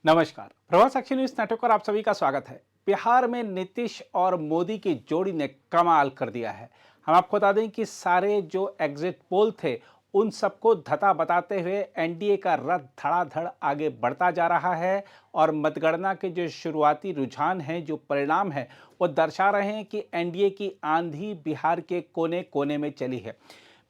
नमस्कार। प्रभात साक्षी news network पर आप सभी का स्वागत है। बिहार में नीतीश और मोदी की जोड़ी ने कमाल कर दिया है। हम आपको बता दें कि सारे जो एग्जिट पोल थे उन सबको धता बताते हुए एनडीए का रथ धड़ाधड़ आगे बढ़ता जा रहा है और मतगणना के जो शुरुआती रुझान हैं, जो परिणाम है, वो दर्शा रहे हैं कि एनडीए की आंधी बिहार के कोने कोने में चली है।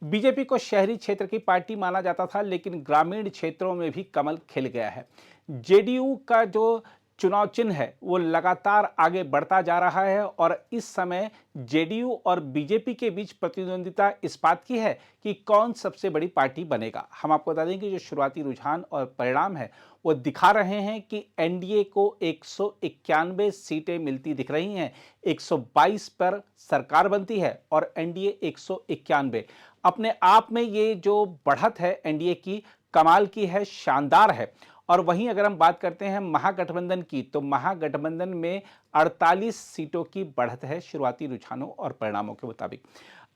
बीजेपी को शहरी क्षेत्र की पार्टी माना जाता था, लेकिन ग्रामीण क्षेत्रों में भी कमल खिल गया है। जेडीयू का जो चुनाव चिन्ह है वो लगातार आगे बढ़ता जा रहा है और इस समय जेडीयू और बीजेपी के बीच प्रतिद्वंदिता इस बात की है कि कौन सबसे बड़ी पार्टी बनेगा। हम आपको बता दें कि जो शुरुआती रुझान और परिणाम है वो दिखा रहे हैं कि एनडीए को 191 सीटें मिलती दिख रही हैं। 122 पर सरकार बनती है और एनडीए 191। अपने आप में ये जो बढ़त है एनडीए की, कमाल की है, शानदार है। और वहीं अगर हम बात करते हैं महागठबंधन की, तो महागठबंधन में 48 सीटों की बढ़त है शुरुआती रुझानों और परिणामों के मुताबिक।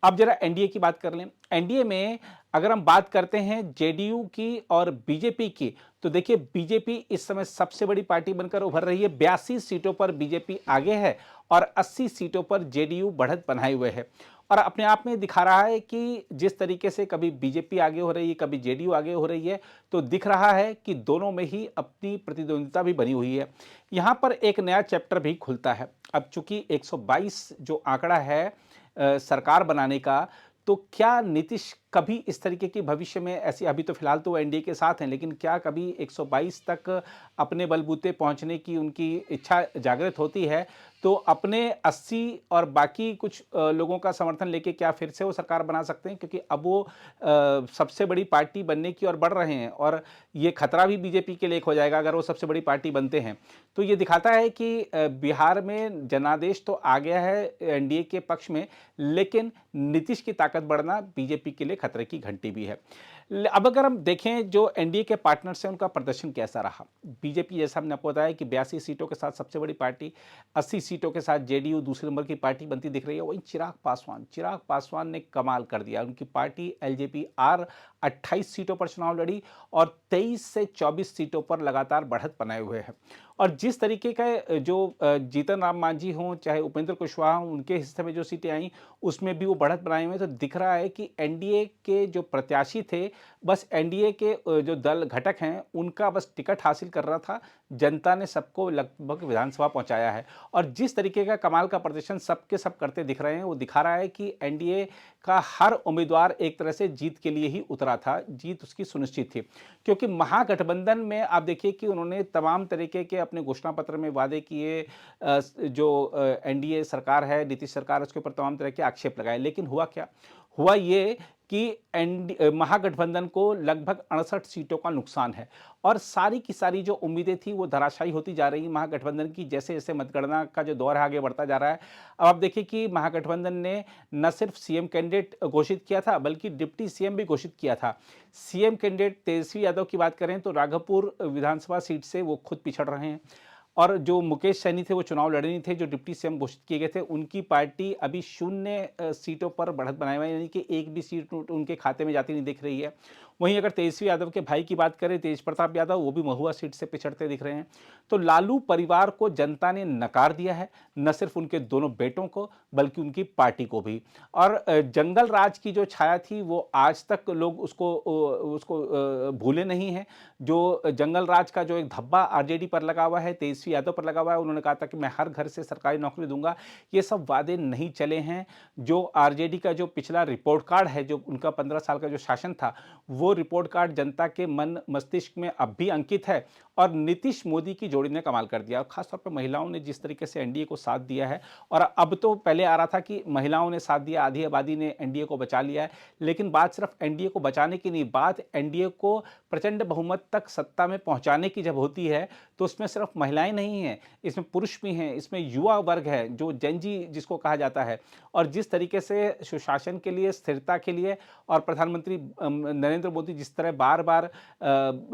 अब जरा एनडीए की बात कर लें। एनडीए में अगर हम बात करते हैं जेडीयू की और बीजेपी की, तो देखिए बीजेपी इस समय सबसे बड़ी पार्टी बनकर उभर रही है। 82 सीटों पर बीजेपी आगे है और 80 सीटों पर जेडीयू बढ़त बनाए हुए है और अपने आप में दिखा रहा है कि जिस तरीके से कभी बीजेपी आगे हो रही है, कभी जेडीयू आगे हो रही है, तो दिख रहा है कि दोनों में ही अपनी प्रतिद्वंदिता भी बनी हुई है। यहाँ पर एक नया चैप्टर भी खुलता है। अब चूंकि 122 जो आंकड़ा है सरकार बनाने का, तो क्या नीतीश कभी इस तरीके की भविष्य में ऐसी, अभी तो फिलहाल तो वो एनडीए के साथ हैं, लेकिन क्या कभी 122 तक अपने बलबूते पहुंचने की उनकी इच्छा जागृत होती है, तो अपने 80 और बाकी कुछ लोगों का समर्थन लेके क्या फिर से वो सरकार बना सकते हैं? क्योंकि अब वो सबसे बड़ी पार्टी बनने की ओर बढ़ रहे हैं और ये खतरा भी बीजेपी के लिए एक हो जाएगा अगर वो सबसे बड़ी पार्टी बनते हैं। तो ये दिखाता है कि बिहार में जनादेश तो आ गया है एनडीए के पक्ष में, लेकिन नीतीश की ताकत बढ़ना बीजेपी के लिए खतरे की घंटी भी है। अब अगर हम देखें जो एनडीए के पार्टनर्स हैं उनका प्रदर्शन कैसा रहा। बीजेपी, जैसा हमने आपको बताया कि 82 सीटों के साथ सबसे बड़ी पार्टी, 80 सीटों के साथ जेडीयू दूसरे नंबर की पार्टी बनती दिख रही है। वहीं चिराग पासवान ने कमाल कर दिया। उनकी पार्टी एलजेपी आर 28 सीटों पर चुनाव लड़ी और 23 से 24 सीटों पर लगातार बढ़त बनाए हुए है। और जिस तरीके का जो जीतन राम मांझी हों चाहे उपेंद्र कुशवाहा हों, उनके हिस्से में जो सीटें आई उसमें भी वो बढ़त बनाए हुए हैं। तो दिख रहा है कि एनडीए के जो प्रत्याशी थे, बस एनडीए के जो दल घटक हैं उनका बस टिकट हासिल कर रहा था। जनता ने सबको लगभग विधानसभा पहुंचाया है और जिस तरीके का कमाल का प्रदर्शन सबके सब करते दिख रहे हैं, वो दिखा रहा है कि एनडीए का हर उम्मीदवार एक तरह से जीत के लिए ही उतरा था, जीत उसकी सुनिश्चित थी। क्योंकि महागठबंधन में आप देखिए कि उन्होंने तमाम तरीके के अपने घोषणा पत्र में वादे किए, जो एनडीए सरकार है, नीतीश सरकार, उसके ऊपर तमाम तरह के आक्षेप लगाए, लेकिन हुआ क्या? हुआ ये कि महागठबंधन को लगभग 68 सीटों का नुकसान है और सारी की सारी जो उम्मीदें थी वो धराशायी होती जा रही महागठबंधन की, जैसे जैसे मतगणना का जो दौर है आगे बढ़ता जा रहा है। अब आप देखिए कि महागठबंधन ने न सिर्फ सीएम कैंडिडेट घोषित किया था बल्कि डिप्टी सीएम भी घोषित किया था। सीएम कैंडिडेट तेजस्वी यादव की बात करें तो राघवपुर विधानसभा सीट से वो खुद पिछड़ रहे हैं और जो मुकेश सैनी थे वो चुनाव लड़े नहीं थे, जो डिप्टी सीएम घोषित किए गए थे। उनकी पार्टी अभी 0 सीटों पर बढ़त बनाए हुए है, यानी कि एक भी सीट उनके खाते में जाती नहीं दिख रही है। वहीं अगर तेजस्वी यादव के भाई की बात करें, तेज प्रताप यादव, वो भी महुआ सीट से पिछड़ते दिख रहे हैं। तो लालू परिवार को जनता ने नकार दिया है, न सिर्फ उनके दोनों बेटों को बल्कि उनकी पार्टी को भी। और जंगल राज की जो छाया थी वो आज तक लोग उसको भूले नहीं हैं। जो जंगल राज का जो एक धब्बा आरजेडी पर लगा हुआ है, तेजस्वी यादव पर लगा हुआ है, उन्होंने कहा था कि मैं हर घर से सरकारी नौकरी दूंगा, ये सब वादे नहीं चले हैं। जो आरजेडी का जो पिछला रिपोर्ट कार्ड है, जो उनका 15 साल का जो शासन था, वो रिपोर्ट कार्ड जनता के मन मस्तिष्क में अब भी अंकित है और नीतीश मोदी की जोड़ी ने कमाल कर दिया। और खासतौर पर महिलाओं ने जिस तरीके से एनडीए को साथ दिया है, और अब तो पहले आ रहा था कि महिलाओं ने साथ दिया, आधी आबादी ने एनडीए को बचा लिया है, लेकिन बात सिर्फ एनडीए को बचाने की नहीं, बात एनडीए को प्रचंड बहुमत तक सत्ता में पहुंचाने की जब होती है तो उसमें सिर्फ महिलाएं नहीं हैं, इसमें पुरुष भी हैं, इसमें युवा वर्ग है जो जेनजी जिसको कहा जाता है। और जिस तरीके से सुशासन के लिए, स्थिरता के लिए, और प्रधानमंत्री नरेंद्र मोदी जिस तरह बार बार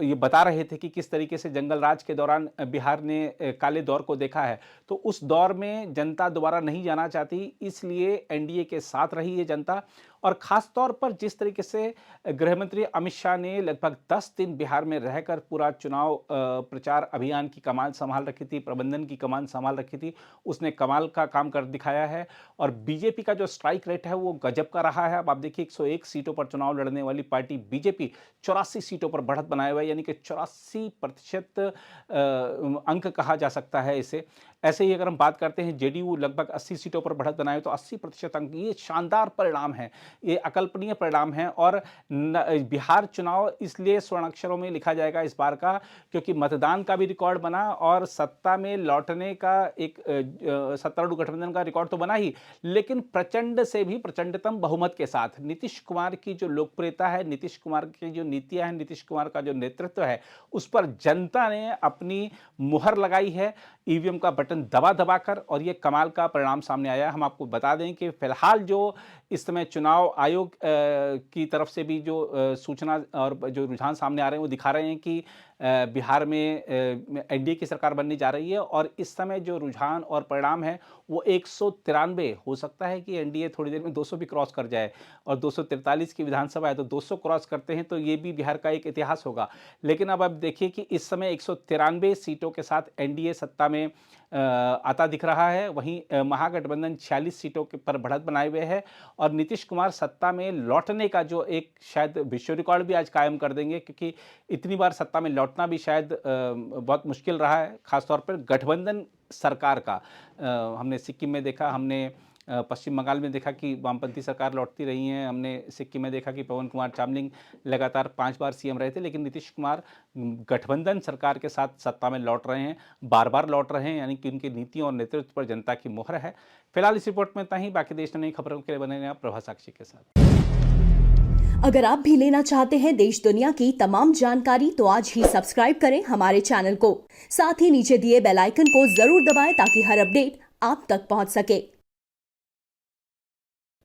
ये बता रहे थे कि किस तरीके से जंगल राज के दौरान बिहार ने काले दौर को देखा है, तो उस दौर में जनता दोबारा नहीं जाना चाहती, इसलिए एनडीए के साथ रही है जनता। और ख़ास तौर पर जिस तरीके से गृह मंत्री अमित शाह ने लगभग 10 दिन बिहार में रहकर पूरा चुनाव प्रचार अभियान की कमान संभाल रखी थी, प्रबंधन की कमान संभाल रखी थी, उसने कमाल का काम कर दिखाया है। और बीजेपी का जो स्ट्राइक रेट है वो गजब का रहा है। अब आप देखिए 101 सीटों पर चुनाव लड़ने वाली पार्टी बीजेपी 84 सीटों पर बढ़त बनाए हुए, यानी कि 84% अंक कहा जा सकता है इसे। ऐसे ही अगर हम बात करते हैं जेडीयू लगभग 80 सीटों पर बढ़त बनाए तो 80% अंक, ये शानदार परिणाम है, ये अकल्पनीय परिणाम है। और बिहार चुनाव इसलिए स्वर्ण अक्षरों में लिखा जाएगा इस बार का, क्योंकि मतदान का भी रिकॉर्ड बना और सत्ता में लौटने का एक सत्तारूढ़ गठबंधन का रिकॉर्ड तो बना ही, लेकिन प्रचंड से भी प्रचंडतम बहुमत के साथ नीतीश कुमार की जो लोकप्रियता है, नीतीश कुमार की जो नीतियां हैं, नीतीश कुमार का जो नेतृत्व है, उस पर जनता ने अपनी मुहर लगाई है ईवीएम का बटन दबा दबा कर, और ये कमाल का परिणाम सामने आया। हम आपको बता दें कि फिलहाल जो इस समय चुनाव आयोग की तरफ से भी जो सूचना और जो रुझान सामने आ रहे हैं वो दिखा रहे हैं कि बिहार में एनडीए की सरकार बनने जा रही है। और इस समय जो रुझान और परिणाम है वो 193, हो सकता है कि एनडीए थोड़ी देर में 200 भी क्रॉस कर जाए, और 243 की विधानसभा है तो 200 क्रॉस करते हैं तो ये भी बिहार का एक इतिहास होगा। लेकिन अब आप देखिए कि इस समय 193 सीटों के साथ एनडीए सत्ता में आता दिख रहा है। वहीं महागठबंधन 46 सीटों के पर बढ़त बनाए हुए है, और नीतीश कुमार सत्ता में लौटने का जो एक शायद विश्व रिकॉर्ड भी आज कायम कर देंगे, क्योंकि इतनी बार सत्ता में लौटना भी शायद बहुत मुश्किल रहा है, खासतौर पर गठबंधन सरकार का। हमने सिक्किम में देखा, हमने पश्चिम बंगाल में देखा कि वामपंथी सरकार लौटती रही हैं, हमने सिक्किम में देखा कि पवन कुमार चामलिंग लगातार 5 बार सीएम रहे थे, लेकिन नीतीश कुमार गठबंधन सरकार के साथ सत्ता में लौट रहे हैं, बार बार लौट रहे हैं, यानी कि उनकी नीतियों और नेतृत्व पर जनता की मुहर है। फिलहाल इस रिपोर्ट में इतना ही, बाकी देश नई खबरों के लिए बने रहें आप प्रभा साक्षी के साथ। अगर आप भी लेना चाहते हैं देश दुनिया की तमाम जानकारी तो आज ही सब्सक्राइब करें हमारे चैनल को। साथ ही नीचे दिए बेल आइकन को जरूर दबाएं ताकि हर अपडेट आप तक पहुंच सके।